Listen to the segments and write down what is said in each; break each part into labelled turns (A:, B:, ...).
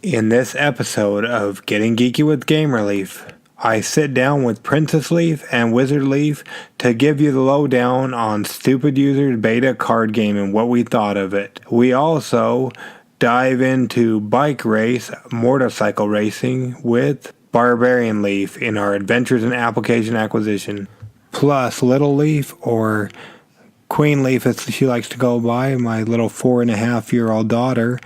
A: In this episode of Getting Geeky with Gamer Leaf, I sit down with Princess Leaf and Wizard Leaf to give you the lowdown on Stupid Users Beta card game and what we thought of it. We also dive into bike race, motorcycle racing with Barbarian Leaf in our Adventures in Application Acquisition. Plus, Little Leaf, or Queen Leaf as she likes to go by, my little 4.5-year-old daughter,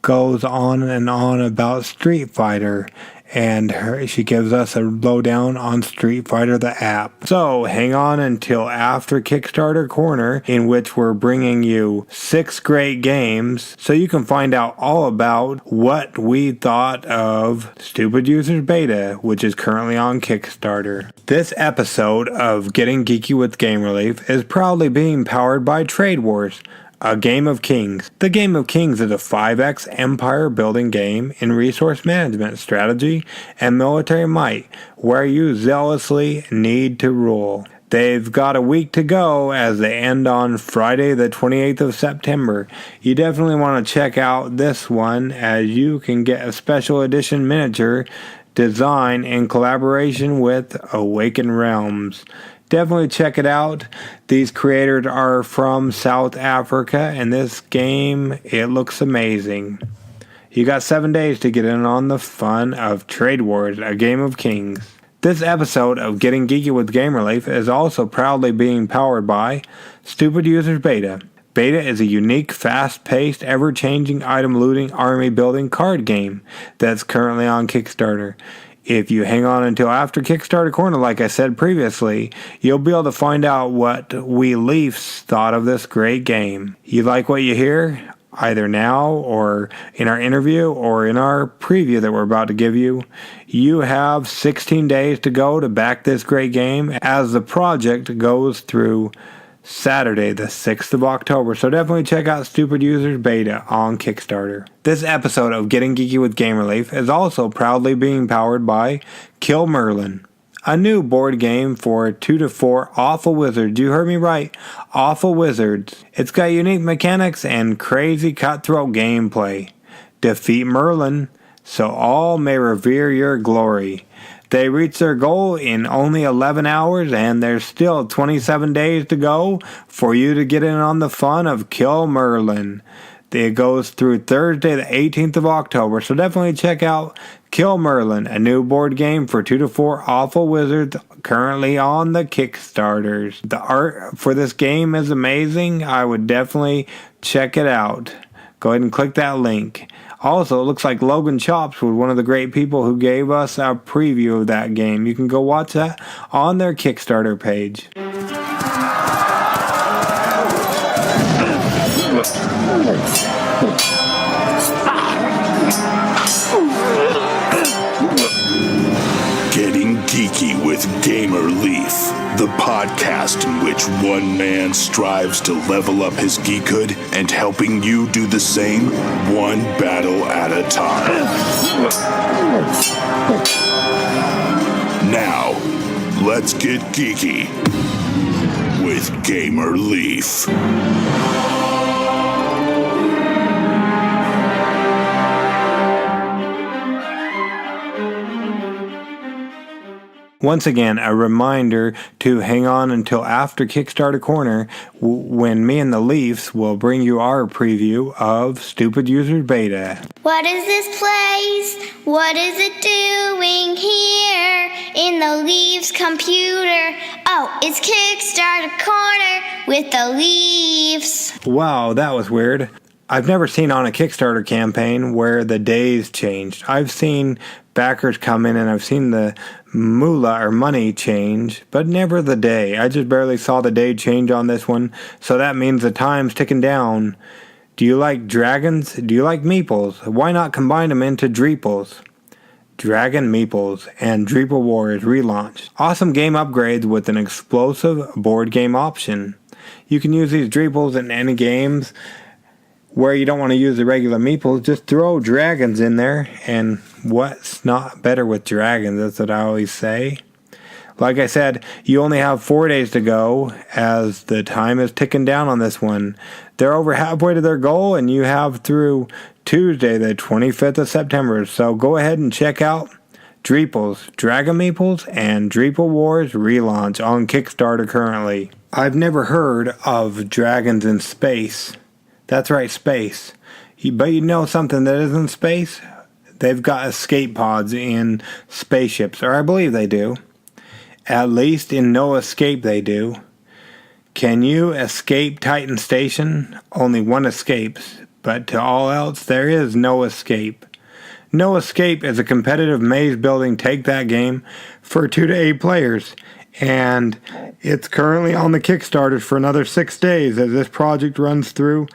A: goes on and on about Street Fighter, and she gives us a lowdown on Street Fighter the app. So hang on until after Kickstarter Corner, in which we're bringing you 6 great games so you can find out all about what we thought of Stupid Users Beta, which is currently on Kickstarter. This episode of Getting Geeky with Game Relief is proudly being powered by TradeWarz, A Game of Kings. The Game of Kings is a 5X empire building game in resource management, strategy, and military might, where you zealously need to rule. They've got a week to go as they end on Friday the 28th of September. You definitely want to check out this one, as you can get a special edition miniature design in collaboration with Awaken Realms. Definitely check it out. These creators are from South Africa, and this game, it looks amazing. You got 7 days to get in on the fun of TradeWarz, A Game of Kings. This episode of Getting Geeky with Game Relief is also proudly being powered by Stupid Users Beta. Beta is a unique, fast-paced, ever-changing item looting, army building card game that's currently on Kickstarter. If you hang on until after Kickstarter Corner, like I said previously, you'll be able to find out what we Leafs thought of this great game. You like what you hear? Either now, or in our interview, or in our preview that we're about to give you, you have 16 days to go to back this great game as the project goes through Saturday, the 6th of October. So definitely check out Stupid Users Beta on Kickstarter. This episode of Getting Geeky with Game Relief is also proudly being powered by Kill Merlin, a new board game for 2 to 4 awful wizards. You heard me right, awful wizards. It's got unique mechanics and crazy cutthroat gameplay. Defeat Merlin, so all may revere your glory. They reached their goal in only 11 hours, and there's still 27 days to go for you to get in on the fun of Kill Merlin. It goes through Thursday the 18th of October, so definitely check out Kill Merlin, a new board game for 2 to 4 awful wizards currently on the Kickstarters. The art for this game is amazing. I would definitely check it out. Go ahead and click that link. Also, it looks like Logan Chops was one of the great people who gave us a preview of that game. You can go watch that on their Kickstarter page.
B: Getting Geeky with Gamer Leaf, the podcast in which one man strives to level up his geekhood and helping you do the same, one battle at a time. Now, let's get geeky with Gamer Leaf.
A: Once again, a reminder to hang on until after Kickstarter Corner, when me and the Leafs will bring you our preview of Stupid Users Beta.
C: What is this place? What is it doing here in the Leafs computer? Oh, it's Kickstarter Corner with the Leafs.
A: Wow, that was weird. I've never seen on a Kickstarter campaign where the days changed. I've seen backers come in and I've seen the moolah or money change, but never the day. I just barely saw the day change on this one, so that means the time's ticking down. Do you like dragons? Do you like Meeples? Why not combine them into Dreeples? Dragon Meeples and Dreeple Wars Relaunch. Awesome game upgrades with an explosive board game option. You can use these Dreeples in any games where you don't want to use the regular Meeples. Just throw dragons in there, and what's not better with dragons? That's what I always say. Like I said, you only have 4 days to go as the time is ticking down on this one. They're over halfway to their goal, and you have through Tuesday, the 25th of September. So go ahead and check out Dreeples, Dragon Meeples, and Dreeple Wars Relaunch on Kickstarter currently. I've never heard of dragons in space. That's right, space. But you know something that isn't space? They've got escape pods in spaceships, or I believe they do. At least in No Escape they do. Can you escape Titan Station? Only one escapes, but to all else there is no escape. No Escape is a competitive maze building take-that game for 2 to 8 players, and it's currently on the Kickstarter for another 6 days as this project runs through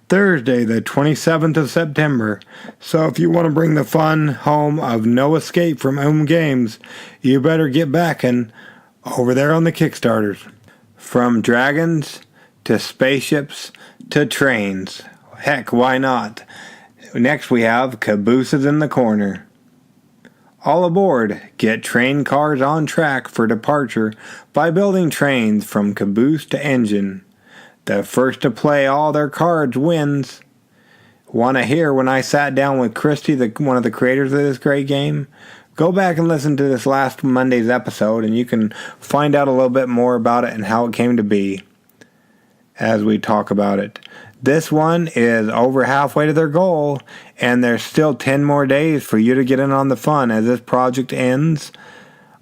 A: Thursday, the 27th of September. So if you want to bring the fun home of No Escape from Home Games, you better get backing over there on the Kickstarters. From dragons to spaceships to trains. Heck, why not? Next we have Cabooses in the Corner. All aboard, get train cars on track for departure by building trains from caboose to engine. The first to play all their cards wins. Want to hear when I sat down with Christy, one of the creators of this great game? Go back and listen to this last Monday's episode and you can find out a little bit more about it and how it came to be as we talk about it. This one is over halfway to their goal, and there's still 10 more days for you to get in on the fun as this project ends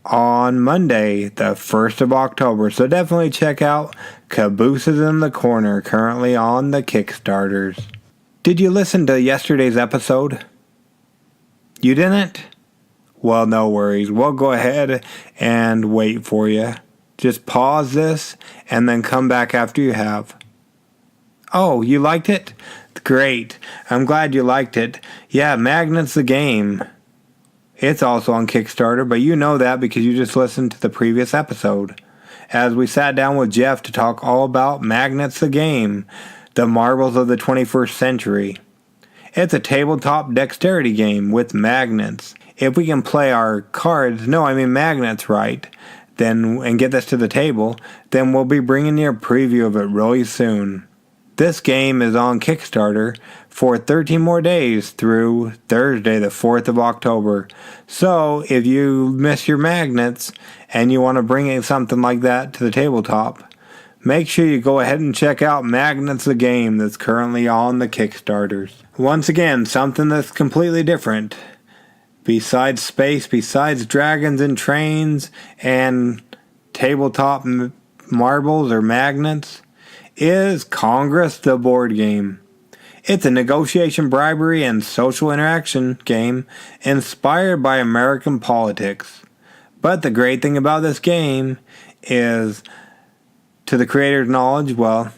A: on Monday, the 1st of October. So definitely check out Cabooses in the Corner, currently on the Kickstarters. Did you listen to yesterday's episode? You didn't? Well, no worries. We'll go ahead and wait for you. Just pause this and then come back after you have. Oh, you liked it? Great. I'm glad you liked it. Yeah, Magnet's the game. It's also on Kickstarter, but you know that because you just listened to the previous episode. As we sat down with Jeff to talk all about Magnet's the game, the marbles of the 21st century. It's a tabletop dexterity game with magnets. If we can play our cards, magnets right, then and get this to the table, then we'll be bringing you a preview of it really soon. This game is on Kickstarter for 13 more days through Thursday, the 4th of October. So if you miss your magnets and you want to bring in something like that to the tabletop, make sure you go ahead and check out Magnets the Game that's currently on the Kickstarters. Once again, something that's completely different. Besides space, besides dragons and trains and tabletop marbles or magnets, is Congress the board game. It's a negotiation, bribery, and social interaction game inspired by American politics. But the great thing about this game is, to the creator's knowledge, well,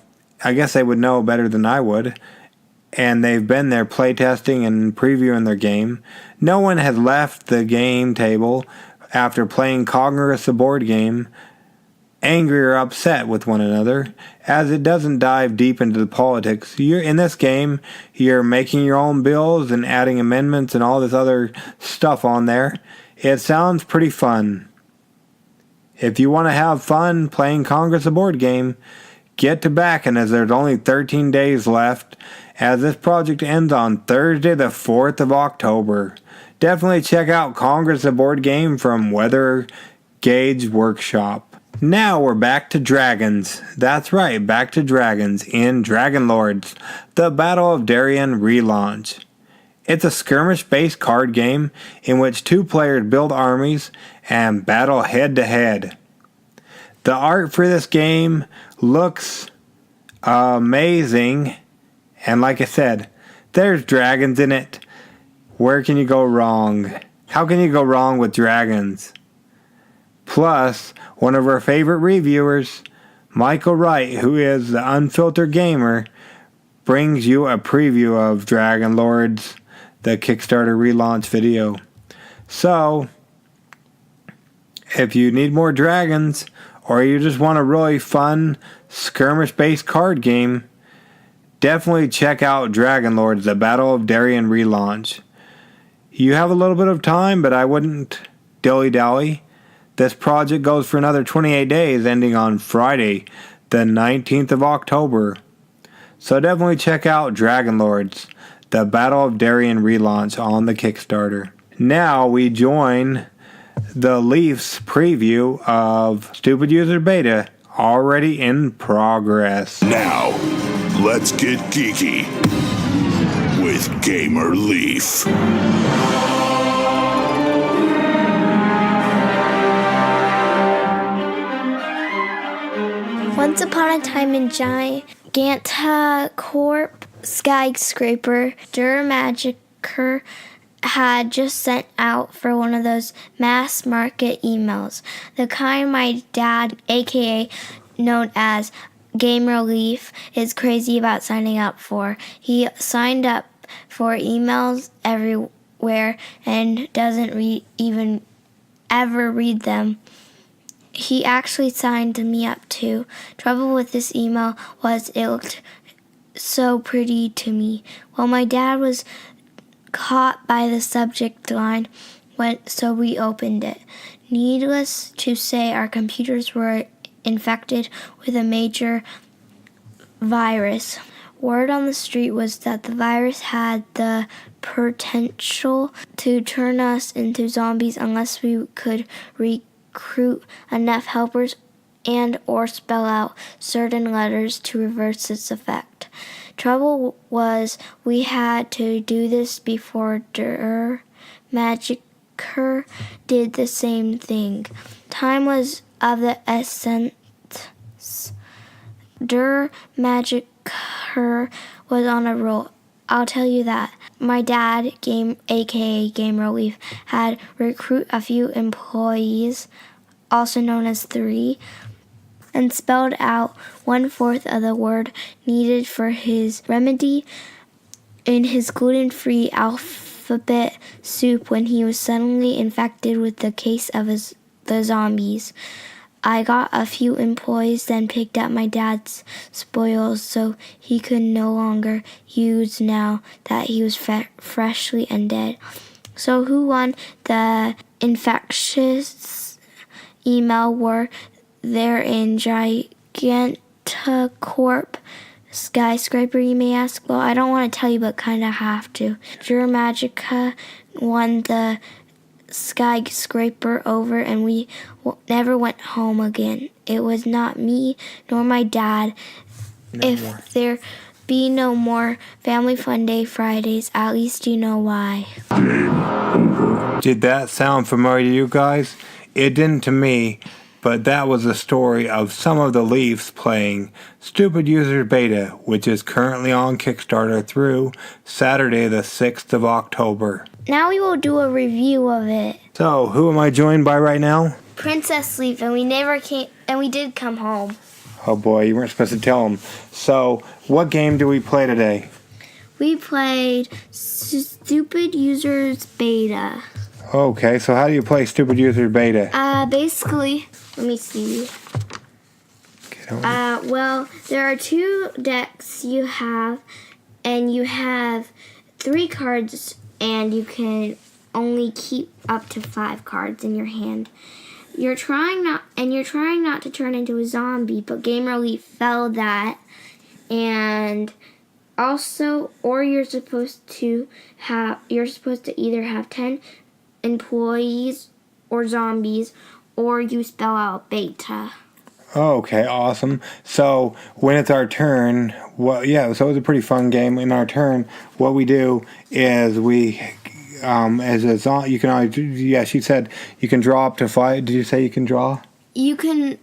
A: I guess they would know better than I would, and they've been there playtesting and previewing their game. No one has left the game table after playing Congress the board game angry or upset with one another, as it doesn't dive deep into the politics. In this game, you're making your own bills and adding amendments and all this other stuff on there. It sounds pretty fun. If you want to have fun playing Congress the board game, get to backing as there's only 13 days left, as this project ends on Thursday the 4th of October. Definitely check out Congress the board game from Weather Gauge Workshop. Now we're back to dragons. That's right, back to dragons in Dragon Lords, the Battle of Darien Relaunch. It's a skirmish-based card game in which 2 players build armies and battle head-to-head. The art for this game looks amazing, and like I said, there's dragons in it. Where can you go wrong? How can you go wrong with dragons? Plus, one of our favorite reviewers, Michael Wright, who is the Unfiltered Gamer, brings you a preview of Dragon Lords, the Kickstarter relaunch video. So, if you need more dragons, or you just want a really fun skirmish-based card game, definitely check out Dragon Lords, the Battle of Darien relaunch. You have a little bit of time, but I wouldn't dilly-dally. This project goes for another 28 days, ending on Friday, the 19th of October. So definitely check out Dragon Lords, the Battle of Darien relaunch on the Kickstarter. Now we join the Leafs preview of Stupid User Beta, already in progress.
B: Now, let's get geeky with Gamer Leaf.
C: Once upon a time in Giganta Corp skyscraper, Magicker had just sent out for one of those mass market emails, the kind my dad, aka known as Gamer Leaf, is crazy about signing up for. He signed up for emails everywhere and doesn't even ever read them. He actually signed me up too. Trouble with this email was it looked so pretty to me. Well, my dad was caught by the subject line, so we opened it. Needless to say, our computers were infected with a major virus. Word on the street was that the virus had the potential to turn us into zombies unless we could recruit enough helpers and or spell out certain letters to reverse its effect. Trouble was we had to do this before Magicker did the same thing. Time was of the essence. Magicker was on a roll, I'll tell you that. My dad, aka Gamer Leaf, had recruit a few employees, also known as 3, and spelled out 1/4 of the word needed for his remedy in his gluten-free alphabet soup when he was suddenly infected with the case of the zombies. I got a few employees, then picked up my dad's spoils so he could no longer use now that he was freshly undead. So who won the infectious email war there in Giganta Corp skyscraper, you may ask? Well, I don't want to tell you, but kind of have to. Magica won the skyscraper over, and we never went home again. It was not me nor my dad. If there be no more Family Funday Fridays, at least you know why.
A: Did that sound familiar to you guys? It didn't to me, but that was the story of some of the Leafs playing Stupid User Beta, which is currently on Kickstarter through Saturday the 6th of October.
C: Now we will do a review of it.
A: So, who am I joined by right now?
C: Princess Leaf, and we did come home.
A: Oh boy, you weren't supposed to tell him. So, what game do we play today?
C: We played Stupid Users Beta.
A: Okay, so how do you play Stupid User Beta?
C: Basically, let me see. Well, there are 2 decks you have, and you have 3 cards, and you can only keep up to 5 cards in your hand. You're trying not to turn into a zombie, but Gamer Leaf failed that. And also, or you're supposed to either have 10 employees or zombies, or you spell out beta.
A: Okay, awesome. So when it's our turn, so it was a pretty fun game. In our turn, what we do is we, as a zombie, you can always, she said you can draw up to 5. Did you say you can draw? You can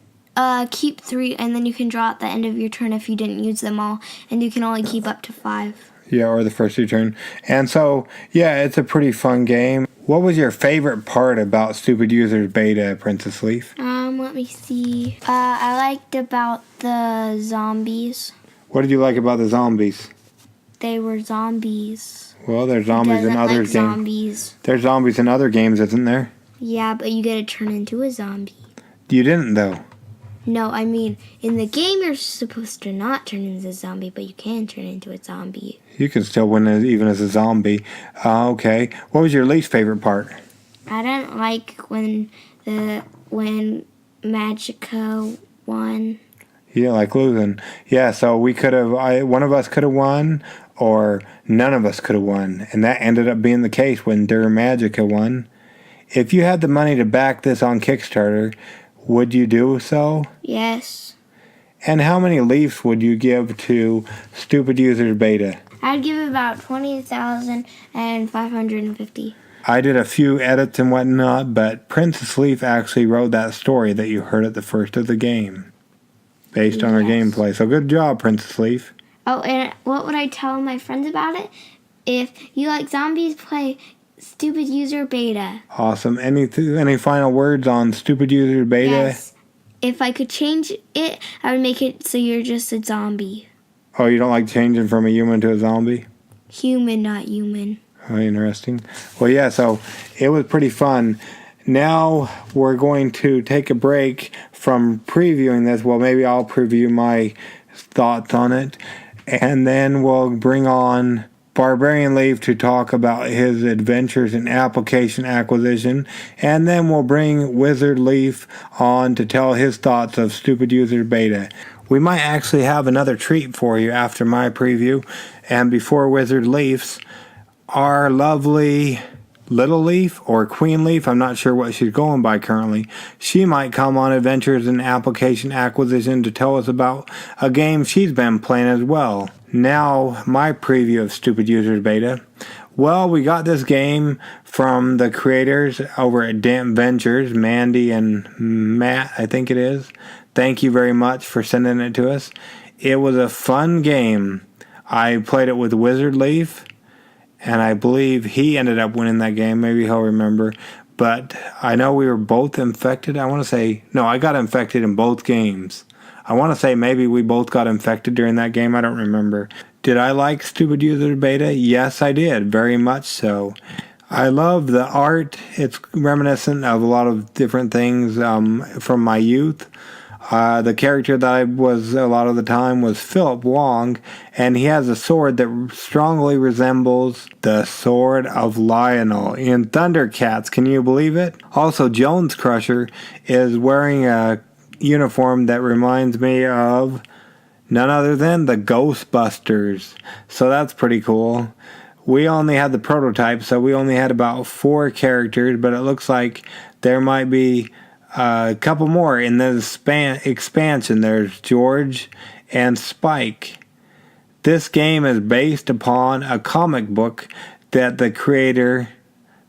C: Keep 3, and then you can draw at the end of your turn if you didn't use them all, and you can only keep up to 5.
A: Yeah, or the first 2 turn. And so, it's a pretty fun game. What was your favorite part about Stupid Users Beta, Princess Leaf?
C: Let me see. I liked about the zombies.
A: What did you like about the zombies?
C: They were zombies.
A: Well, there's zombies in other games.
C: Zombies.
A: There's zombies in other games, isn't there?
C: Yeah, but you get to turn into a zombie.
A: You didn't, though.
C: No, I mean, in the game you're supposed to not turn into a zombie, but you can turn into a zombie.
A: You can still win even as a zombie. Okay. What was your least favorite part?
C: I didn't like when when Magica won.
A: You didn't like losing. Yeah, so we could have, one of us could have won, or none of us could have won. And that ended up being the case when Der Magica won. If you had the money to back this on Kickstarter, would you do so?
C: Yes.
A: And how many leafs would you give to Stupid Users Beta?
C: I'd give it about 20,550.
A: I did a few edits and whatnot, but Princess Leaf actually wrote that story that you heard at the first of the game, based on her gameplay. So good job, Princess Leaf.
C: Oh, and what would I tell my friends about it? If you like zombies, play Stupid User Beta.
A: Awesome. Any final words on Stupid User Beta?
C: Yes. If I could change it, I would make it so you're just a zombie.
A: Oh, you don't like changing from a human to a zombie?
C: Human, not human.
A: Oh, interesting. Well, yeah, so it was pretty fun. Now we're going to take a break from previewing this. Well, maybe I'll preview my thoughts on it. And then we'll bring on Barbarian Leaf to talk about his adventures in application acquisition. And then we'll bring Wizard Leaf on to tell his thoughts of Stupid User Beta. We might actually have another treat for you after my preview. And before Wizard Leaf's, our lovely Little Leaf or Queen Leaf, I'm not sure what she's going by currently, she might come on Adventures in Application Acquisition to tell us about a game she's been playing as well. Now, my preview of Stupid Users Beta. Well, we got this game from the creators over at Damp Ventures, Mandy and Matt, I think it is. Thank you very much for sending it to us. It was a fun game. I played it with Wizard Leaf, and I believe he ended up winning that game. Maybe he'll remember. But I know we were both infected. I want to say, no, I got infected in both games. I want to say maybe we both got infected during that game. I don't remember. Did I like Stupid User Beta? Yes, I did. Very much so. I love the art. It's reminiscent of a lot of different things from my youth. The character that I was a lot of the time was Philip Wong, and he has a sword that strongly resembles the sword of Lionel in Thundercats. Can you believe it? Also, Jones Crusher is wearing a uniform that reminds me of none other than the Ghostbusters. So that's pretty cool. We only had the prototype, so we only had about 4 characters, but it looks like there might be a couple more in the expansion. There's George and Spike. This game is based upon a comic book that the creator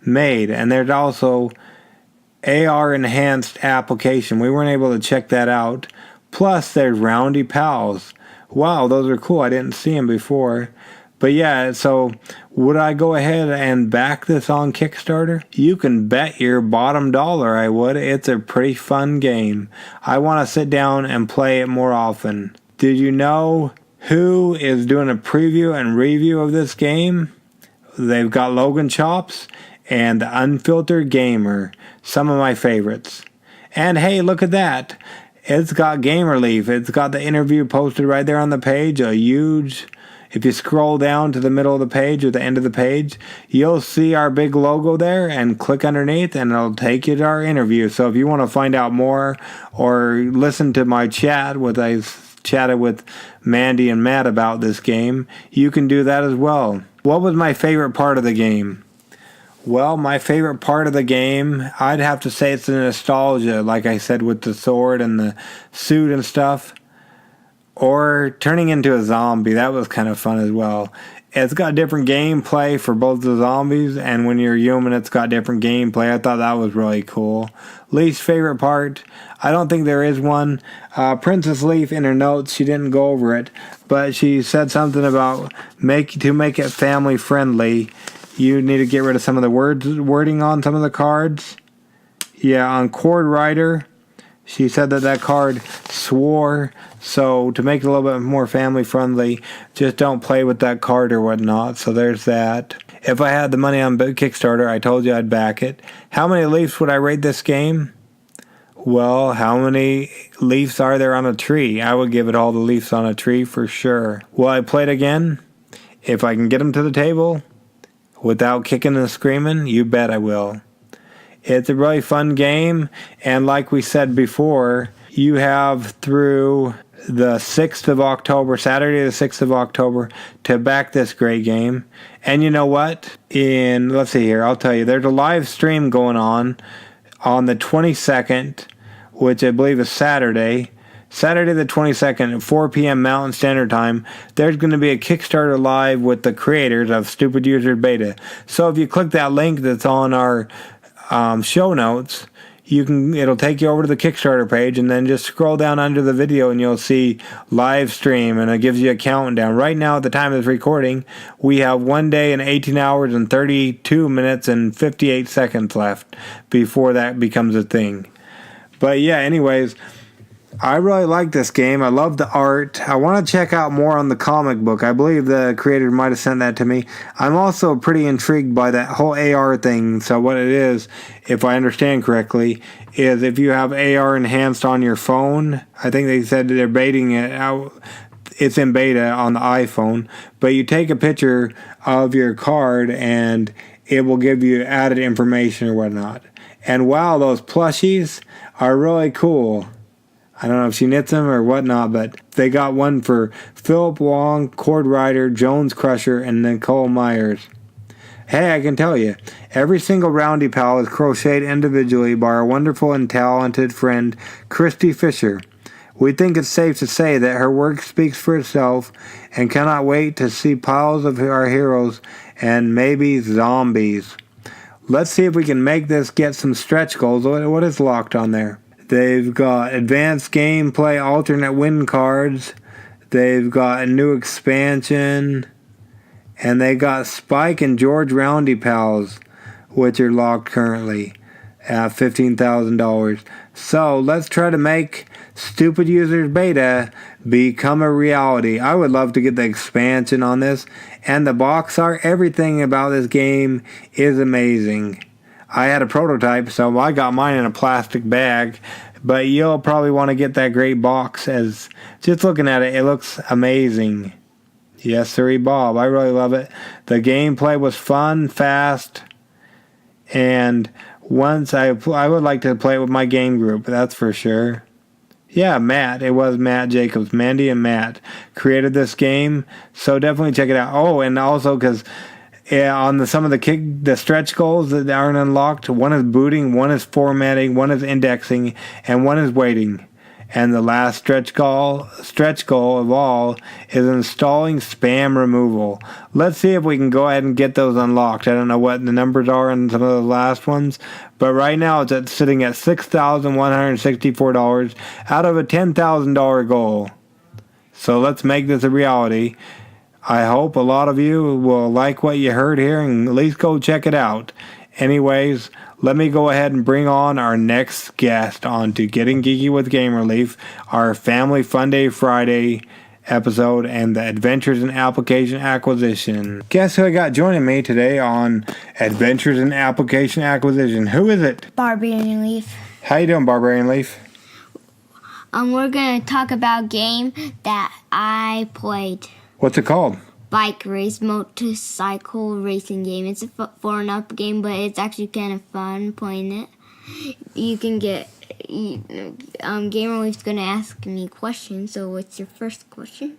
A: made, and there's also AR enhanced application. We weren't able to check that out. Plus there's Roundy Pals. Wow, those are cool. I didn't see them before. But yeah, so would I go ahead and back this on Kickstarter? You can bet your bottom dollar I would. It's a pretty fun game. I want to sit down and play it more often. Did you know who is doing a preview and review of this game? They've got Logan Chops and the Unfiltered Gamer, some of my favorites. And hey, look at that. It's got Gamer Leaf. It's got the interview posted right there on the page, a huge... If you scroll down to the middle of the page or the end of the page, you'll see our big logo there, and click underneath and it'll take you to our interview. So if you want to find out more or listen to my chat with I chatted with Mandy and Matt about this game, you can do that as well. What was my favorite part of the game? Well, my favorite part of the game, I'd have to say it's the nostalgia, like I said, with the sword and the suit and stuff. Or turning into a zombie, that was kind of fun as well. It's got different gameplay for both the zombies, and when you're human, it's got different gameplay. I thought that was really cool. Least favorite part, I don't think there is one. Princess Leaf, in her notes, she didn't go over it, but she said something about to make it family friendly, you need to get rid of some of the wording on some of the cards. Yeah, on Cord Rider, she said that card swore, so to make it a little bit more family friendly, just don't play with that card or whatnot. So there's that. If I had the money on Kickstarter, I told you I'd back it. How many leaves would I rate this game? Well, how many leaves are there on a tree? I would give it all the leaves on a tree for sure. Will I play it again? If I can get them to the table without kicking and screaming, you bet I will. It's a really fun game, and like we said before, you have through the 6th of October, Saturday the 6th of October, to back this great game. And you know what? Let's see here, I'll tell you, there's a live stream going on the 22nd, which I believe is Saturday the 22nd at 4 p.m. Mountain Standard Time. There's going to be a Kickstarter live with the creators of Stupid User Beta. So if you click that link that's on our show notes, it'll take you over to the Kickstarter page, and then just scroll down under the video and you'll see live stream, and it gives you a countdown. Right now at the time of this recording, we have 1 day and 18 hours and 32 minutes and 58 seconds left before that becomes a thing. But yeah, anyways, I really like this game. I love the art. I want to check out more on the comic book. I believe the creator might have sent that to me. I'm also pretty intrigued by that whole AR thing. So what it is, if I understand correctly, is if you have AR enhanced on your phone, I think they said they're baiting it out. It's in beta on the iPhone, but you take a picture of your card and it will give you added information or whatnot. And wow, those plushies are really cool. I don't know if she knits them or whatnot, but they got one for Philip Wong, Cord Rider, Jones Crusher, and Nicole Myers. Hey, I can tell you, every single Roundy Pal is crocheted individually by our wonderful and talented friend, Christy Fisher. We think it's safe to say that her work speaks for itself and cannot wait to see piles of our heroes and maybe zombies. Let's see if we can make this get some stretch goals. What is locked on there? They've got advanced gameplay, alternate win cards. They've got a new expansion. And they got Spike and George Roundy Pals, which are locked currently at $15,000. So let's try to make Stupid Users Beta become a reality. I would love to get the expansion on this. And the box art, everything about this game is amazing. I had a prototype, so I got mine in a plastic bag, but you'll probably want to get that great box. As just looking at it, it looks amazing. Yes, sirree, Bob. I really love it. The gameplay was fun, fast, and once I would like to play it with my game group, that's for sure. Yeah, Matt. It was Matt Jacobs. Mandy and Matt created this game, so definitely check it out. Oh, and also because on some of the stretch goals that aren't unlocked, one is booting, one is formatting, one is indexing, and one is waiting. And the last stretch goal of all is installing spam removal. Let's see if we can go ahead and get those unlocked. I don't know what the numbers are in some of the last ones, but right now it's sitting at $6,164 out of a $10,000 goal. So let's make this a reality. I hope a lot of you will like what you heard here and at least go check it out. Anyways, let me go ahead and bring on our next guest on to Getting Geeky with Game Relief, our Family Funday Friday episode, and the Adventures in Application Acquisition. Guess who I got joining me today on Adventures in Application Acquisition? Who is it?
C: Barbarian Leaf.
A: How you doing, Barbarian Leaf?
C: We're going to talk about a game that I played.
A: What's it called?
C: Bike race, motorcycle racing game. It's a 4-and-up game, but it's actually kind of fun playing it. You can get... Game Relief's going to ask me questions, so what's your first question?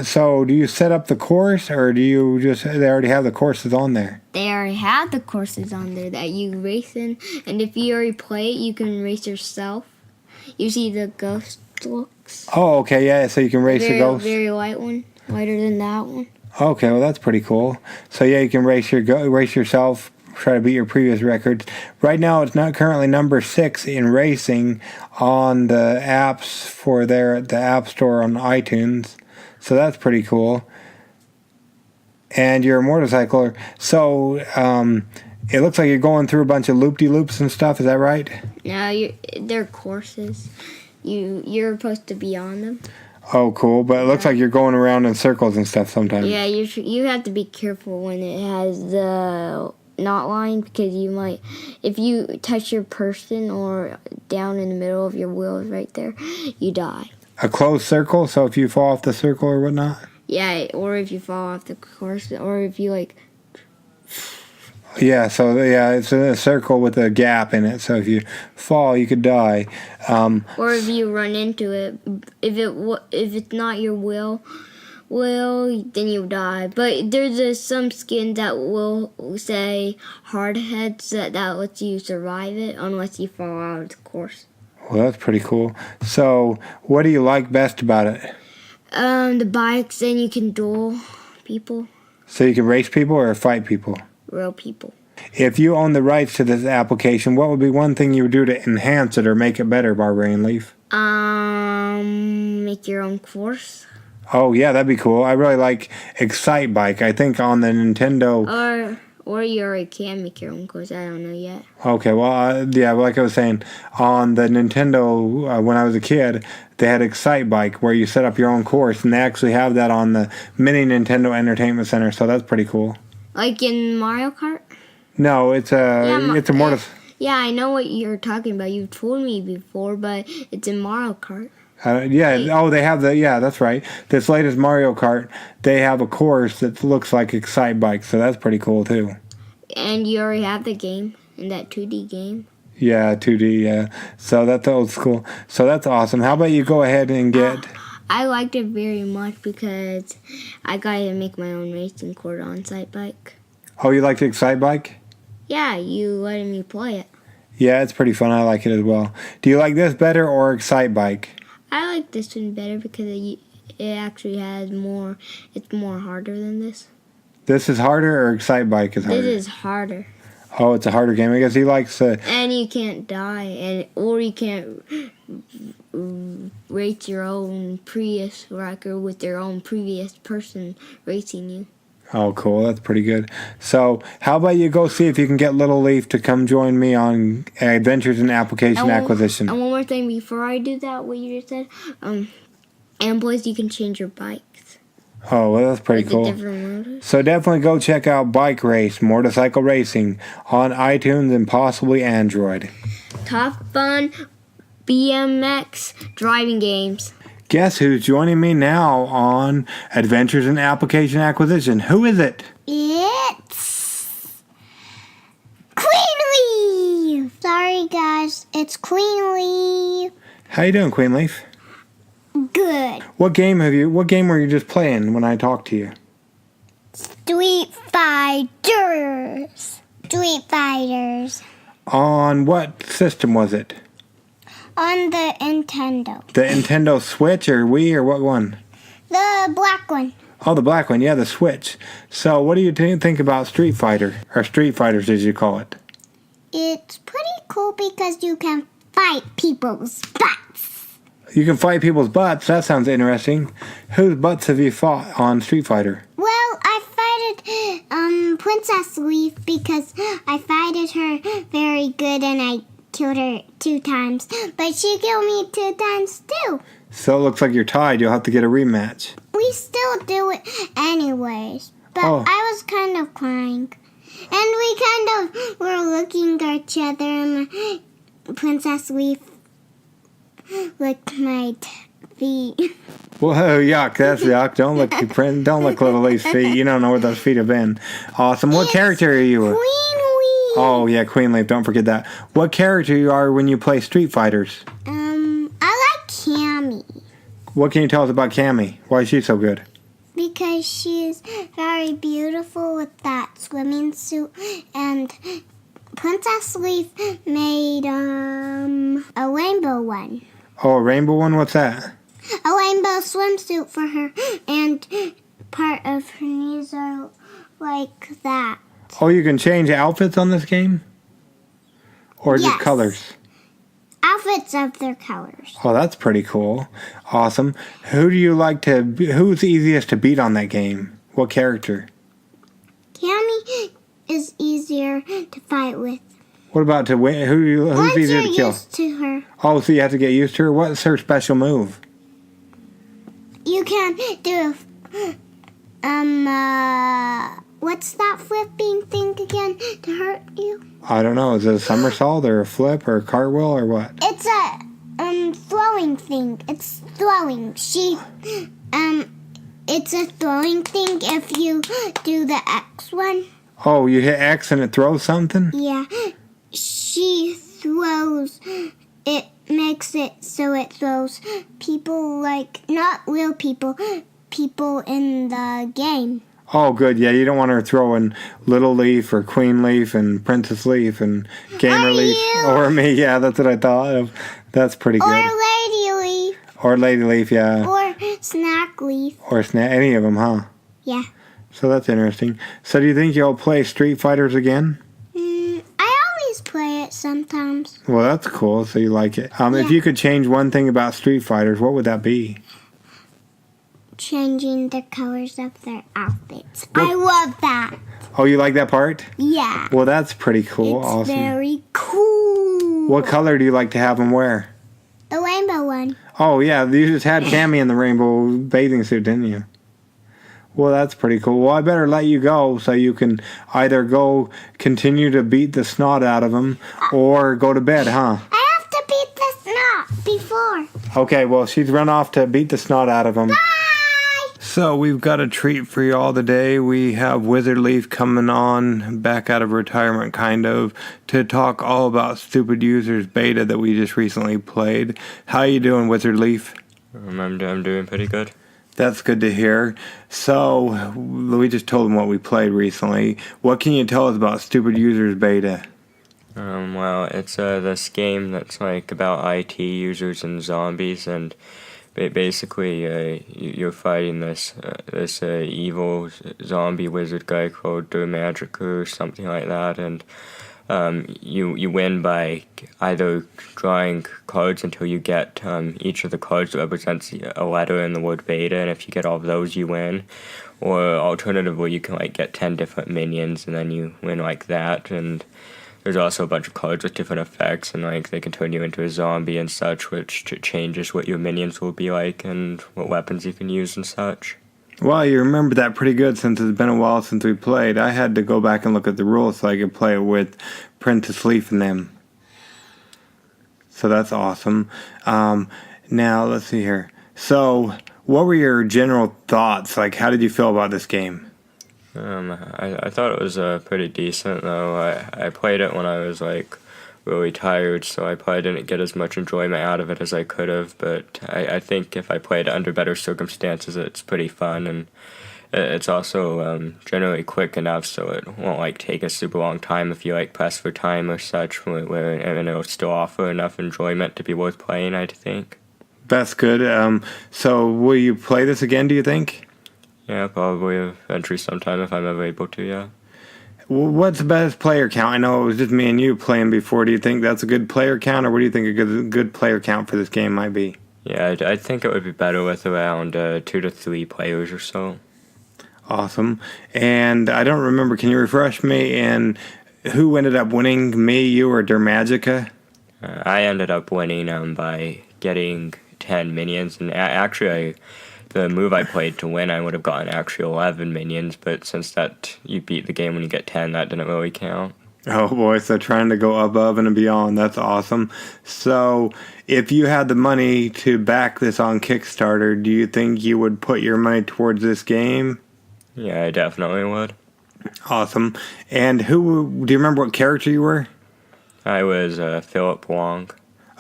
A: So do you set up the course, or do you just... They already have the courses on there?
C: They already have the courses on there that you race in, and if you already play it, you can race yourself. You see the ghost looks?
A: Oh, okay, yeah, so you can race the ghost.
C: Very light one. Lighter than that one.
A: Okay, well that's pretty cool. So yeah, you can race yourself, try to beat your previous records. Right now, it's not currently number 6 in racing on the apps for the App Store on iTunes. So that's pretty cool. And you're a motorcycler, so it looks like you're going through a bunch of loop-de-loops and stuff. Is that right?
C: No, they're courses. You're supposed to be on them.
A: Oh, cool. But it looks like you're going around in circles and stuff sometimes.
C: Yeah, you have to be careful when it has the knot line, because you might, if you touch your person or down in the middle of your wheels right there, you die.
A: A closed circle, so if you fall off the circle or whatnot?
C: Yeah, or if you fall off the course, or if you
A: Yeah, so yeah, it's a circle with a gap in it. So if you fall, you could die.
D: Or if you run into it, if it's not your will, then you die. But there's some skins that will say hard heads that lets you survive it unless you fall out of the course.
A: Well, that's pretty cool. So what do you like best about it?
D: The bikes, and you can duel people,
A: So you can race people or fight people?
D: real people.
A: If you own the rights to this application, what would be one thing you would do to enhance it or make it better, Barbarian Leaf?
D: Make your own course.
A: Oh, yeah, that'd be cool. I really like Excite Bike. I think on the Nintendo...
D: Or you already can make your own course. I don't know yet.
A: Okay, well, yeah, like I was saying, on the Nintendo, when I was a kid, they had Excite Bike where you set up your own course, and they actually have that on the mini Nintendo Entertainment Center, so that's pretty cool.
D: Like in Mario Kart?
A: No, it's a more...
D: Yeah, I know what you're talking about. You've told me before, but it's in Mario Kart.
A: They have that's right. This latest Mario Kart, they have a course that looks like Excite Bike, so that's pretty cool too.
D: And you already have the game, in that 2D game.
A: Yeah, 2D, yeah. So that's old school. So that's awesome. How about you go ahead and get...
D: I liked it very much because I got to make my own racing course on Excite Bike.
A: Oh, you like the Excite Bike?
D: Yeah, you letting me play it.
A: Yeah, it's pretty fun. I like it as well. Do you like this better or Excite Bike?
D: I like this one better because it actually has more. It's more harder than this.
A: This is harder or Excite Bike is harder?
D: This is harder.
A: Oh, it's a harder game. I guess he likes...
D: And you can't die, or you can't rate your own Prius record with your own previous person racing you.
A: Oh, cool. That's pretty good. So, how about you go see if you can get Little Leaf to come join me on Adventures in Application Acquisition.
D: And one more thing before I do that, what you just said, and boys, you can change your bikes.
A: Oh, well, that's pretty cool.
D: Different motors.
A: So definitely go check out Bike Race, Motorcycle Racing on iTunes and possibly Android.
D: Top fun BMX driving games.
A: Guess who's joining me now on Adventures in Application Acquisition? Who is it?
C: It's Queen Leaf. Sorry, guys. It's Queen Leaf.
A: How you doing, Queen Leaf?
C: Good.
A: What game were you just playing when I talked to you?
C: Street Fighters. Street Fighters.
A: On what system was it?
C: On the Nintendo.
A: The Nintendo Switch or Wii or what one?
C: The black one.
A: Oh, the black one. Yeah, the Switch. So what do you think about Street Fighter? Or Street Fighters, as you call it?
C: It's pretty cool because you can fight people's butts.
A: You can fight people's butts. That sounds interesting. Whose butts have you fought on Street Fighter?
C: Well, I fighted Princess Leaf because I fighted her very good and I killed her 2 times. But she killed me 2 times too.
A: So it looks like you're tied. You'll have to get a rematch.
C: We still do it anyways. But I was kind of crying. And we kind of were looking at each other and Princess Leaf licked my feet.
A: Whoa, yuck! That's yuck. Don't lick Little Leaf's feet. You don't know where those feet have been. Awesome. What character are you?
C: Queen Leaf.
A: Oh yeah, Queen Leaf. Don't forget that. What character you are when you play Street Fighters?
C: I like Cammy.
A: What can you tell us about Cammy? Why is she so good?
C: Because she's very beautiful with that swimming suit, and Princess Leaf made a rainbow one.
A: Oh, a rainbow one? What's that?
C: A rainbow swimsuit for her, and part of her knees are like that.
A: Oh, you can change outfits on this game? Or just colors?
C: Outfits of their colors.
A: Oh, that's pretty cool. Awesome. Who's easiest to beat on that game? What character?
C: Cammy is easier to fight with.
A: What about to win? Who's easier to kill?
C: Used to her.
A: Oh, so you have to get used to her? What's her special move?
C: You can do what's that flipping thing again to hurt you?
A: I don't know. Is it a somersault or a flip or a cartwheel or what?
C: It's a throwing thing. It's throwing. It's a throwing thing if you do the X one.
A: Oh, you hit X and it throws something?
C: Yeah. She throws, it makes it so it throws people like, not real people, people in the game.
A: Oh, good. Yeah, you don't want her throwing Little Leaf or Queen Leaf and Princess Leaf and Gamer
C: Or
A: Leaf.
C: you.
A: Or me. Yeah, that's what I thought of. That's pretty
C: Or
A: good.
C: Lady Leaf.
A: Or Lady Leaf, yeah.
C: Or Snack Leaf.
A: Or any of them, huh?
C: Yeah.
A: So that's interesting. So do you think you'll play Street Fighters again?
C: I always play it sometimes.
A: Well, that's cool. So you like it. If you could change one thing about Street Fighters, what would that be?
C: Changing the colors of their outfits. I love that.
A: Oh, you like that part?
C: Yeah.
A: Well, that's pretty cool.
C: It's
A: Awesome.
C: very cool.
A: What color do you like to have them wear?
C: The rainbow one.
A: Oh, yeah. You just had Cammy in the rainbow bathing suit, didn't you? Well, that's pretty cool. Well, I better let you go so you can either go continue to beat the snot out of them or go to bed, huh?
C: I have to beat the snot before.
A: Okay, well, she's run off to beat the snot out of them.
C: Bye!
A: So we've got a treat for you all today. We have Wizard Leaf coming on, back out of retirement kind of, to talk all about Stupid Users beta that we just recently played. How you doing, Wizard Leaf?
E: I'm doing pretty good.
A: That's good to hear. So, we just told them what we played recently. What can you tell us about Stupid Users beta?
E: Well, it's this game that's like about IT users and zombies, and basically you're fighting this evil zombie wizard guy called Magic or something like that, and you win by either drawing cards until you get each of the cards represents a letter in the word beta, and if you get all of those, you win. Or alternatively, you can like get 10 different minions, and then you win like that. And there's also a bunch of cards with different effects, and like they can turn you into a zombie and such, which changes what your minions will be like and what weapons you can use and such.
A: Well, you remember that pretty good since it's been a while since we played. I had to go back and look at the rules so I could play it with Princess Leaf and them. So that's awesome. Now, let's see here. So, what were your general thoughts? Like, how did you feel about this game?
E: I thought it was pretty decent, though. I played it when I was like really tired, so I probably didn't get as much enjoyment out of it as I could have, but I think if I played it under better circumstances, it's pretty fun, and it's also generally quick enough so it won't like take a super long time if you like press for time or such, and it'll still offer enough enjoyment to be worth playing, I think.
A: That's good. So will you play this again, do you think?
E: Yeah, probably eventually sometime if I'm ever able to, yeah.
A: What's the best player count? I know it was just me and you playing before. Do you think that's a good player count, or what do you think a good player count for this game might be?
E: Yeah, I think it would be better with around 2 to 3 players or so.
A: Awesome. And I don't remember, can you refresh me, and who ended up winning, me, you, or Dermagica?
E: I ended up winning by getting 10 minions, and actually the move I played to win, I would have gotten actually 11 minions, but since that you beat the game when you get 10, that didn't really count.
A: Oh boy, so trying to go above and beyond, that's awesome. So if you had the money to back this on Kickstarter, do you think you would put your money towards this game?
E: Yeah, I definitely would.
A: Awesome. And do you remember what character you were?
E: I was Philip Wong.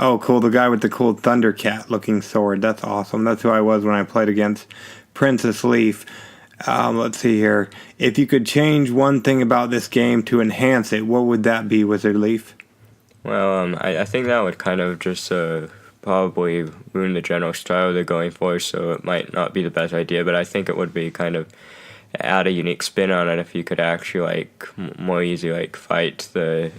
A: Oh, cool. The guy with the cool Thundercat looking sword. That's awesome. That's who I was when I played against Princess Leaf. Let's see here. If you could change one thing about this game to enhance it, what would that be, Wizard Leaf?
E: Well, I think that would kind of just probably ruin the general style they're going for, so it might not be the best idea, but I think it would be kind of add a unique spin on it if you could actually like more easy like fight the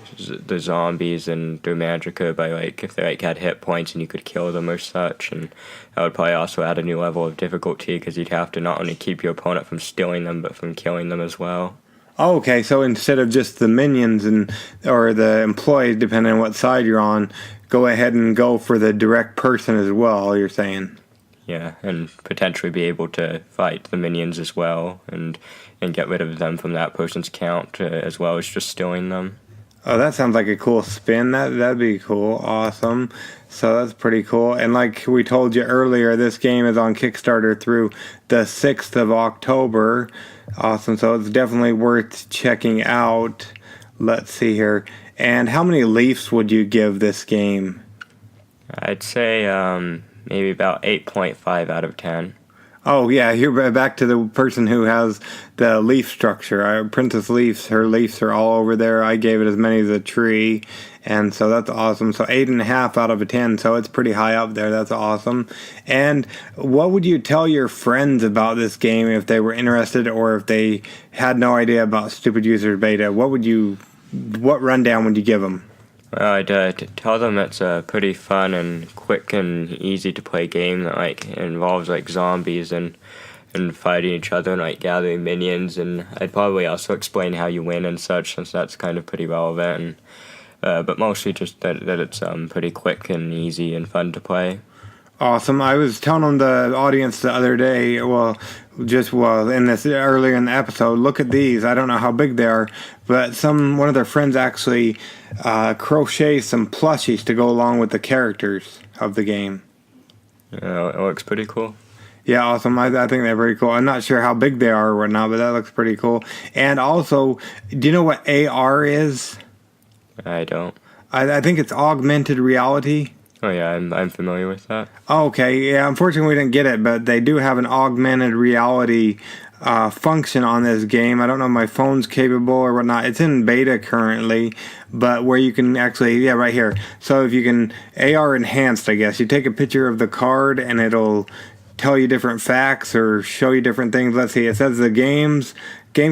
E: zombies and do magica by like if they like had hit points and you could kill them or such, and that would probably also add a new level of difficulty because you'd have to not only keep your opponent from stealing them but from killing them as well.
A: Oh, okay, so instead of just the minions or the employees, depending on what side you're on, go ahead and go for the direct person as well, you're saying?
E: Yeah, and potentially be able to fight the minions as well and get rid of them from that person's count as well as just stealing them.
A: Oh, that sounds like a cool spin. That'd be cool. Awesome. So that's pretty cool. And like we told you earlier, this game is on Kickstarter through the 6th of October. Awesome. So it's definitely worth checking out. Let's see here. And how many leafs would you give this game?
E: I'd say maybe about 8.5 out of 10.
A: Oh, yeah, you're back to the person who has the leaf structure. Princess Leafs, her leaves are all over there. I gave it as many as a tree, and so that's awesome. So 8.5 out of a 10, so it's pretty high up there. That's awesome. And what would you tell your friends about this game if they were interested or if they had no idea about Stupid Users Beta? What rundown would you give them?
E: Well, I'd tell them it's a pretty fun and quick and easy to play game that like involves like zombies and fighting each other and like gathering minions, and I'd probably also explain how you win and such, since that's kind of pretty relevant. And but mostly just that it's pretty quick and easy and fun to play.
A: Awesome. I was telling the audience the other day, in this earlier in the episode, look at these. I don't know how big they are, but one of their friends actually crochet some plushies to go along with the characters of the game.
E: Yeah, it looks pretty cool.
A: Yeah, awesome. I think they're very cool. I'm not sure how big they are or whatnot, but that looks pretty cool. And also, do you know what AR is?
E: I don't.
A: I think it's augmented reality.
E: Oh yeah, I'm familiar with that.
A: Okay, yeah, unfortunately we didn't get it, but they do have an augmented reality function on this game. I don't know if my phone's capable or whatnot. It's in beta currently, but where you can actually, right here. So if you can, AR enhanced, I guess. You take a picture of the card and it'll tell you different facts or show you different things. Let's see, it says the game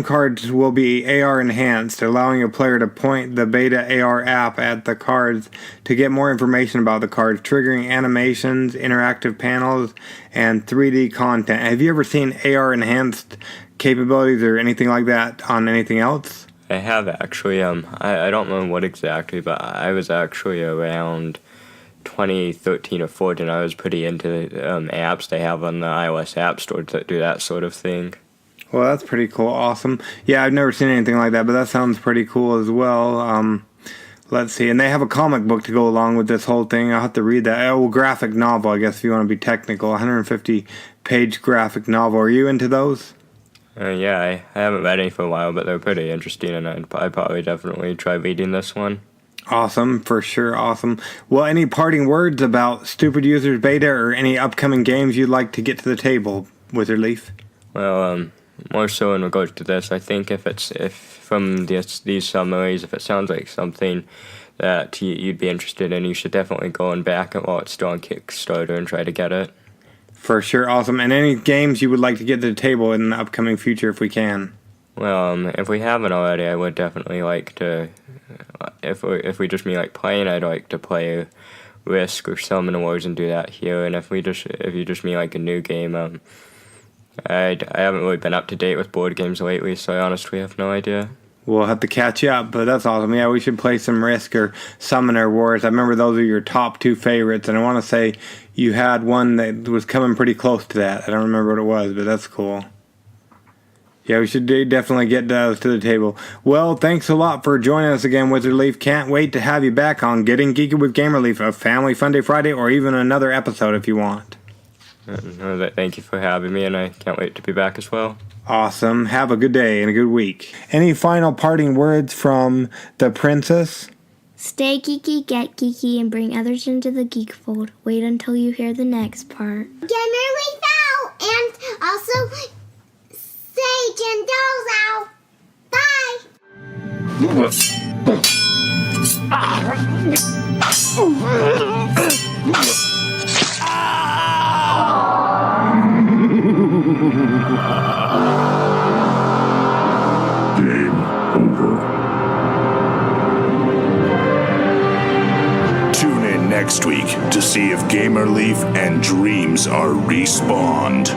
A: cards will be AR enhanced, allowing a player to point the beta AR app at the cards to get more information about the cards, triggering animations, interactive panels, and 3D content. Have you ever seen AR enhanced capabilities or anything like that on anything else?
E: I have actually. I don't know what exactly, but I was actually around 2013 or 14. I was pretty into the apps they have on the iOS App Store that do that sort of thing.
A: Well, that's pretty cool. Awesome. Yeah, I've never seen anything like that, but that sounds pretty cool as well. Let's see. And they have a comic book to go along with this whole thing. I'll have to read that. Oh, graphic novel, I guess, if you want to be technical. 150-page graphic novel. Are you into those?
E: Yeah, I haven't read any for a while, but they're pretty interesting, and I'd probably definitely try reading this one.
A: Awesome, for sure. Awesome. Well, any parting words about Stupid Users Beta or any upcoming games you'd like to get to the table, Wizardleaf?
E: Well, more so in regards to this, I think if from these summaries, if it sounds like something that you'd be interested in, you should definitely go and back it while it's still on Kickstarter and try to get it.
A: For sure, awesome. And any games you would like to get to the table in the upcoming future if we can?
E: Well, if we haven't already, I would definitely like to, if we just mean like playing, I'd like to play Risk or Summon Wars and do that here. And if you just mean like a new game, I haven't really been up to date with board games lately, so I honestly have no idea.
A: We'll have to catch up, but that's awesome. Yeah, we should play some Risk or Summoner Wars. I remember those are your top two favorites, and I want to say you had one that was coming pretty close to that. I don't remember what it was, but that's cool. Yeah, we should definitely get those to the table. Well, thanks a lot for joining us again, Wizardleaf. Can't wait to have you back on Getting Geeky with Gamerleaf, a Family Funday Friday, or even another episode if you want.
E: Thank you for having me, and I can't wait to be back as well.
A: Awesome. Have a good day and a good week. Any final parting words from the princess?
D: Stay geeky, get geeky, and bring others into the geek fold. Wait until you hear the next part.
C: Gamerleaf out! And also, Sage and Dolls out! Bye!
B: Game over. Tune in next week to see if Gamerleaf and Dreams are respawned.